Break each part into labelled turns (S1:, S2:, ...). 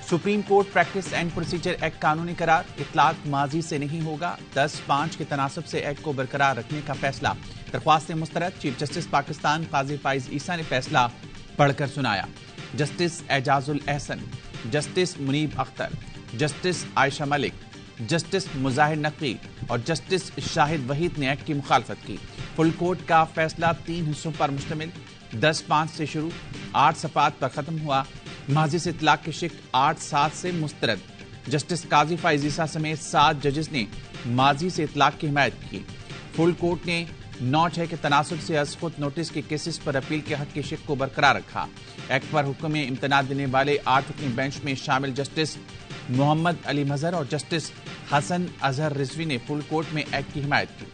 S1: Supreme court practice and procedure act कानूनी करार, इतलाक माजी से नहीं होगा। 10-5 के तनासब से एक्ट को बरकरार रखने का फैसला। दरख्वास्त मुस्तरद। चीफ जस्टिस पाकिस्तान काजी फाइज ईसा ने फैसला पढ़कर सुनाया। Justice Ijazul Ahsan, justice Munib Akhtar, justice Ayesha Malik, justice Muzahir Naqvi और जस्टिस शाहिद वहीद ने एक्ट की मुखालफत की। फुल कोर्ट का फैसला 3 हिस्सों पर मुश्तमिल। 10-5 से शुरू, 8 सफात पर खत्म हुआ। माजी से इतलाक की शिक 8-7 से मुस्तरद। जस्टिस काजी फाइज ईसा समेत 7 जजेस ने माजी से इतलाक की हिमायत की। फुल कोर्ट ने 9-6 के तनासब से अज खुद नोटिस के केसेस पर अपील के हक की शिक को बरकरार रखा। एक्ट पर हुक्म में इम्तना देने वाले 8 रुकनी बेंच में शामिल जस्टिस मोहम्मद अली मजहर और जस्टिस हसन अजहर रिजवी ने फुल कोर्ट में एक्ट की हिमायत की।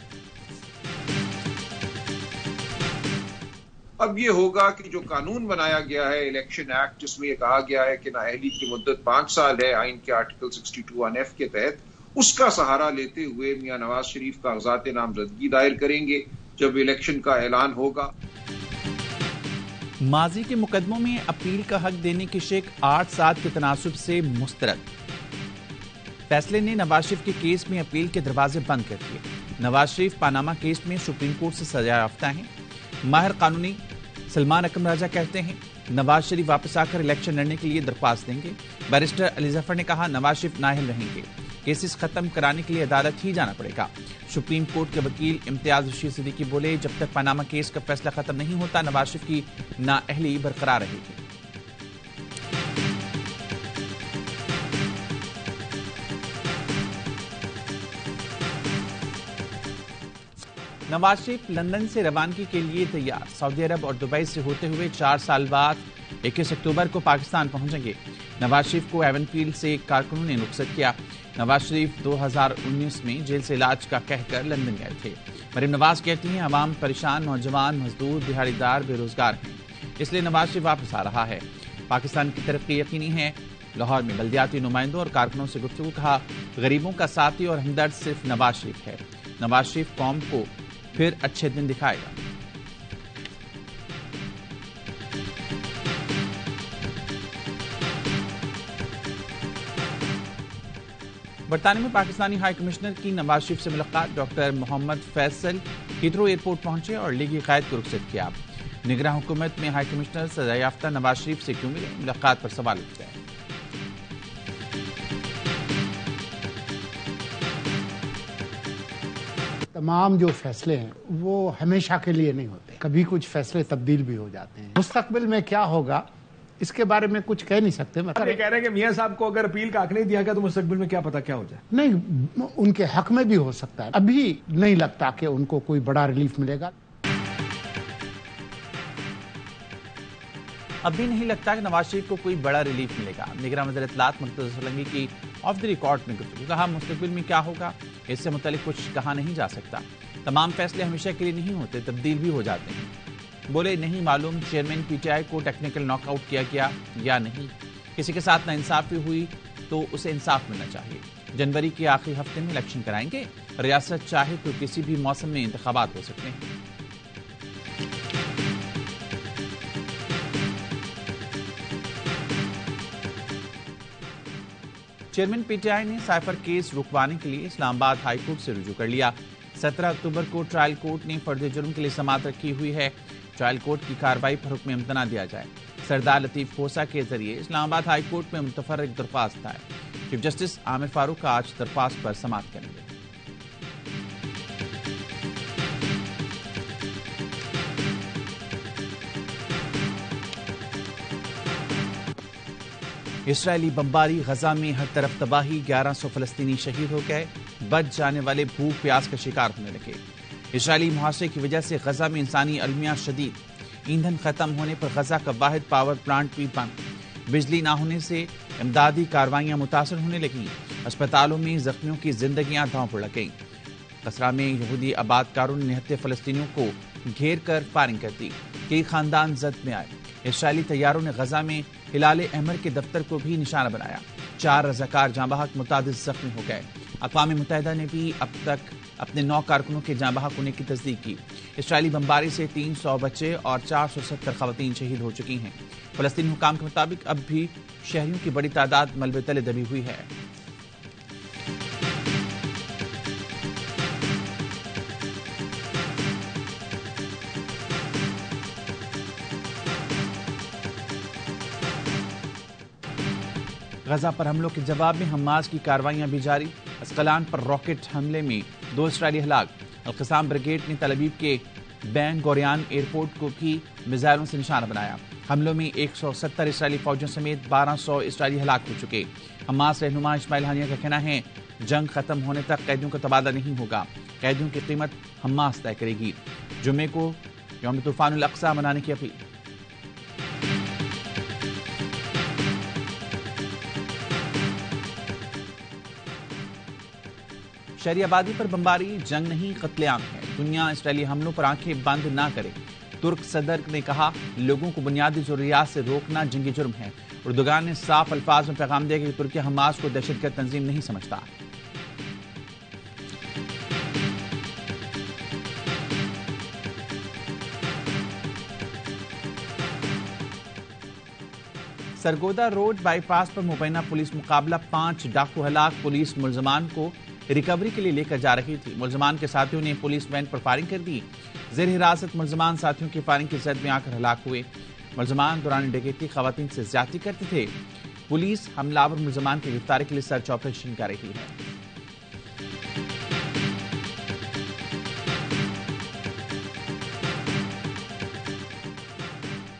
S2: अब ये होगा कि जो कानून बनाया गया है इलेक्शन एक्ट, जिसमें ये कहा गया है कि नाअहली की मुद्दत 5 साल है आइन के आर्टिकल 62(1)(f) के तहत, उसका सहारा लेते हुए मियां नवाज शरीफ कागजात नामजदगी दायर करेंगे जब इलेक्शन का ऐलान होगा।
S1: माजी के मुकदमों में अपील का हक देने की शिक 8-7 के तनासुब से मुस्तरद। फैसले ने नवाज शरीफ के केस में अपील के दरवाजे बंद कर दिए। नवाज शरीफ पानामा केस में सुप्रीम कोर्ट से सजा याफ्ता हैं। माहिर कानूनी सलमान अकरम राजा कहते हैं नवाज शरीफ वापस आकर इलेक्शन लड़ने के लिए दरख्वास्त देंगे। बैरिस्टर अली जफर ने कहा नवाज शरीफ नाअहल रहेंगे, केसेस खत्म कराने के लिए अदालत ही जाना पड़ेगा। सुप्रीम कोर्ट के वकील इम्तियाज रशीद सिद्दीकी बोले जब तक पनामा केस का फैसला खत्म नहीं होता नवाज शरीफ की नाअहली बरकरार रहेगी। नवाज शरीफ लंदन से रवानगी के लिए तैयार। सऊदी अरब और दुबई से होते हुए 4 साल बाद 21 अक्टूबर को पाकिस्तान पहुंचेंगे। नवाज शरीफ को एवनफील्ड से कारकुनों ने रुखसत किया। नवाज शरीफ 2019 में जेल से इलाज का कहकर लंदन गए थे। मरीम नवाज कहती हैं अवाम परेशान, नौजवान, मजदूर, दिहाड़ीदार, बेरोजगार हैं, इसलिए नवाज शरीफ वापस आ रहा है। पाकिस्तान की तरक्की यकीनी है। लाहौर में बल्दियाती नुमाइंदों और कारकुनों से गुफ्तगू, कहा गरीबों का साथी और हमदर्द सिर्फ नवाज शरीफ है। नवाज शरीफ कौम को फिर अच्छे दिन दिखाएगा। बरतानिया में पाकिस्तानी हाई कमिश्नर की नवाज शरीफ से मुलाकात। Doctor Mohammad Faisal Heathrow airport पहुंचे और लीगी कायद को रुखसत किया। निगरान हुकूमत में हाई कमिश्नर सजा याफ्ता नवाज शरीफ से क्यों मिले, मुलाकात पर सवाल उठते हैं।
S3: तमाम जो फैसले हैं वो हमेशा के लिए नहीं होते, कभी कुछ फैसले तब्दील भी हो जाते हैं। मुस्तकबिल में क्या होगा इसके बारे में कुछ कह नहीं सकते।
S4: ये कह रहे हैं कि मियां साहब को अगर अपील का हक नहीं दिया गया तो मुस्तकबिल में क्या पता क्या हो जाए।
S3: नहीं, उनके हक में भी हो सकता है। अभी नहीं लगता कि उनको कोई बड़ा रिलीफ मिलेगा।
S1: अभी नहीं लगता कि नवाज शरीफ को कोई बड़ा रिलीफ मिलेगा। निगरान वज़ीर इत्तलात मुर्तज़ा सोलंकी की ऑफ द रिकॉर्ड में गुफ्तगू, कहा मुस्तकबिल में क्या होगा इससे मुतालिक कुछ कहा नहीं जा सकता। तमाम फैसले हमेशा के लिए नहीं होते, तब्दील भी हो जाते हैं। बोले नहीं मालूम चेयरमैन पीटीआई को टेक्निकल नॉकआउट किया गया या नहीं। किसी के साथ नाइंसाफी हुई तो उसे इंसाफ मिलना चाहिए। जनवरी के आखिरी हफ्ते में इलेक्शन कराएंगे। रियासत चाहे तो किसी भी मौसम में इंतखाबात हो सकते हैं। चेयरमैन पीटीआई ने साइफर केस रुकवाने के लिए इस्लामाबाद हाई कोर्ट से रुजू कर लिया। 17 अक्टूबर को ट्रायल कोर्ट ने फर्द जुर्म के लिए समाअत रखी हुई है। ट्रायल कोर्ट की कार्रवाई पर हुक्म इम्तना दिया जाए। सरदार लतीफ खोसा के जरिए इस्लामाबाद हाई कोर्ट में मुतफर्रिक दरख्वास्त दायर। चीफ जस्टिस आमिर फारूक आज दरख्वास्त पर समाअत करेंगे। इसराइली बमबारी, गजा में हर तरफ तबाही, 1100 फलस्तीनी शहीद हो गए। बच जाने वाले भूख प्यास का शिकार होने लगे। इसराइली मुहासरे की वजह से गजा में इंसानी अलमिया शदीद। ईंधन खत्म होने पर गजा का वाहिद पावर प्लांट भी बंद। बिजली ना होने से इमदादी कार्रवाइयां मुतासर होने लगी। अस्पतालों में जख्मियों की जिंदगियां दांव पर लग गईं। कसरा में यहूदी आबादकारों ने निहत्थे फलस्तीनियों को घेर कर फायरिंग कर दी। कई खानदान जद में आए। इसराइली तैयारों ने गजा में हिलाल अहमर के दफ्तर को भी निशाना बनाया। 4 रज़ाकार जाँ बहक, मुतादिद जख्मी हो गए। अक़वाम मुत्तहिदा ने भी अब तक अपने 9 कारकुनों के जाँ बहक होने की तस्दीक की। اسرائیلی بمباری سے 300 بچے اور 470 خواتین شہید ہو چکی ہیں۔ فلسطینی حکام کے مطابق اب بھی شہریوں کی بڑی تعداد ملبے تلے دبی ہوئی ہے۔ غزہ پر حملوں کے جواب میں حماس کی کارروائیاں بھی جاری۔ اسقلان پر راکٹ حملے میں 2 اسرائیلی ہلاک۔ القسام بریگیڈ نے تل ابیب کے بین گوریان ایئرپورٹ کو بھی میزائلوں سے نشانہ بنایا۔ حملوں میں 170 اسرائیلی فوجیوں سمیت 1200 اسرائیلی ہلاک ہو چکے۔ حماس رہنما اسماعیل ہانیہ کا کہنا ہے جنگ ختم ہونے تک قیدیوں کا تبادلہ نہیں ہوگا، قیدیوں کی قیمت حماس طے کرے گی۔ جمعے کو یوم طوفان الاقصی منانے کی اپیل۔ شہری آبادی پر بمباری جنگ نہیں قتل عام ہے، دنیا اسرائیلی حملوں پر آنکھیں بند نہ کرے۔ ترک صدر نے کہا لوگوں کو بنیادی ضروریات سے روکنا جنگی جرم ہے۔ اردوغان نے صاف الفاظ میں پیغام دیا کہ ترکی حماس کو دہشت گرد تنظیم نہیں سمجھتا۔ سرگودا روڈ بائی پاس پر مبینہ پولیس مقابلہ، 5 ڈاکو ہلاک۔ پولیس ملزمان کو ریکوری کے لیے لے کر جا رہی تھی، ملزمان کے ساتھیوں نے پولیس وین پر فائرنگ کر دی۔ زیر حراست ملزمان ساتھیوں کی فائرنگ کی زد میں آ کر ہلاک ہوئے۔ ملزمان دوران ڈکیتی خواتین سے زیادتی کرتے تھے۔ پولیس حملہ آور ملزمان کی گرفتاری کے لیے سرچ آپریشن کر رہی ہے۔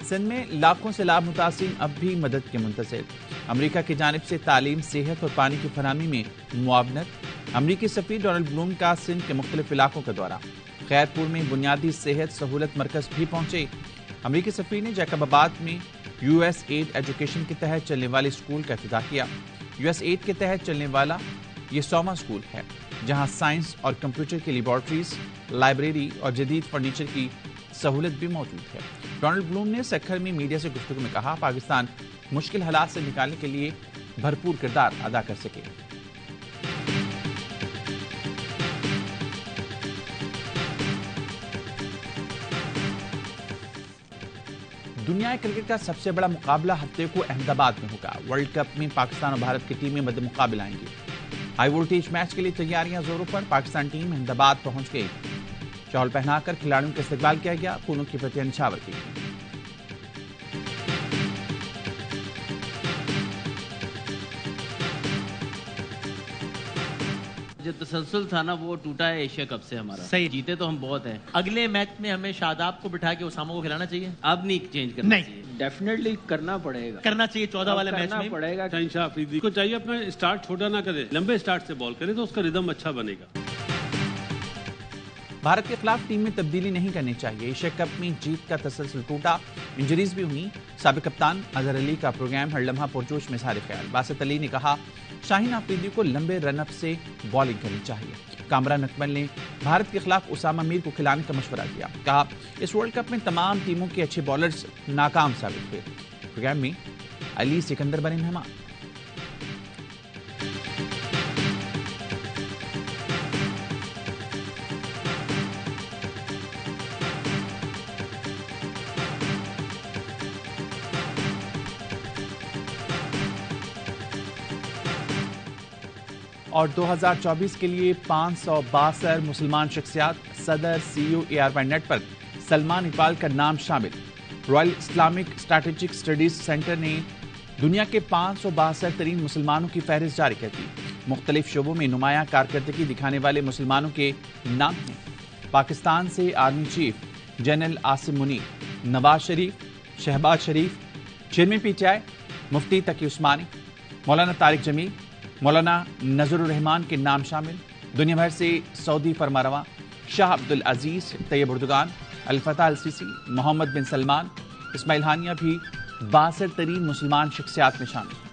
S1: سندھ میں لاکھوں سیلاب متاثرین اب بھی مدد کے منتظر۔ امریکہ کی جانب سے تعلیم، صحت اور پانی کی فراہمی میں معاونت۔ امریکی سفیر ڈونلڈ بلوم کا سندھ کے مختلف علاقوں کا دورہ۔ خیرپور میں بنیادی صحت سہولت مرکز بھی پہنچے۔ امریکی سفیر نے جیکب آباد میں یو ایس ایڈ ایجوکیشن کے تحت چلنے والے اسکول کا افتتاح کیا۔ یو ایس ایڈ کے تحت چلنے والا یہ 100واں اسکول ہے جہاں سائنس اور کمپیوٹر کی لیبارٹریز، لائبریری اور جدید فرنیچر کی سہولت بھی موجود ہے۔ ڈونلڈ بلوم نے سکھر میں میڈیا سے گفتگو میں کہا پاکستان مشکل حالات سے نکالنے کے لیے بھرپور کردار ادا کر سکے۔ دنیا کرکٹ کا سب سے بڑا مقابلہ ہفتے کو احمد آباد میں ہوگا۔ ورلڈ کپ میں پاکستان اور بھارت کی ٹیمیں مد مقابل آئیں گی۔ ہائی وولٹیج میچ کے لیے تیاریاں زوروں پر، پاکستان ٹیم احمد آباد پہنچ گئی۔ شال پہنا کر کھلاڑیوں کا استقبال کیا گیا، پھولوں کی پتیاں نچھاور کی گئی۔
S5: جو تسلسل تھا نا وہ ٹوٹا ہے ایشیا کپ سے ہمارا۔
S6: صحیح،
S5: جیتے تو ہم بہت ہیں۔
S6: اگلے میچ میں ہمیں شاداب کو بٹھا کے اسامہ کو کھلانا چاہیے۔
S5: اب نہیں چینج کرنا
S6: نہیں۔
S5: چاہیے۔
S7: ڈیفینیٹلی کرنا پڑے گا،
S6: کرنا چاہیے 14 والے میچ
S7: کرنا
S6: میں
S7: پڑے گا۔
S8: شاہ افریدی کو چاہیے اپنا اسٹارٹ چھوٹا نہ کرے، لمبے اسٹارٹ سے بال کرے تو اس کا ردم اچھا بنے گا۔
S1: بھارت کے خلاف ٹیم میں تبدیلی نہیں کرنی چاہیے، ایشیا کپ میں جیت کا تسلسل ٹوٹا، انجریز بھی ہوئی۔ سابق کپتان اظہر علی کا پروگرام ہر لمحہ پرجوش میں اظہار خیال۔ باسط علی نے کہا شاہین آفریدی کو لمبے رن اپ سے بالنگ کرنی چاہیے۔ کامران اکمل نے بھارت کے خلاف اسامہ میر کو کھلانے کا مشورہ دیا، کہا اس ورلڈ کپ میں تمام ٹیموں کے اچھے بالرز ناکام ثابت ہوئے۔ پروگرام میں علی سکندر بنے مہمان۔ اور 2024 کے لیے 562 مسلمان شخصیات، صدر CEO ARY نیٹ پر سلمان اقبال کا نام شامل۔ Royal Islamic strategic studies centre نے دنیا کے 562 ترین مسلمانوں کی فہرست جاری کر دی۔ مختلف شعبوں میں نمایاں کارکردگی دکھانے والے مسلمانوں کے نام ہیں۔ پاکستان سے army chief general Asim Munir, Nawaz Sharif, Shehbaz Sharif, chairman PTI Mufti Taqi Usmani, Maulana Tariq جمیل، مولانا نذر الرحمان کے نام شامل۔ دنیا بھر سے سعودی فرمانروا شاہ عبدالعزیز طیب اردوغان، الفتح السیسی، محمد بن سلمان، اسماعیل ہانیہ بھی 62 ترین مسلمان شخصیات میں شامل ہیں۔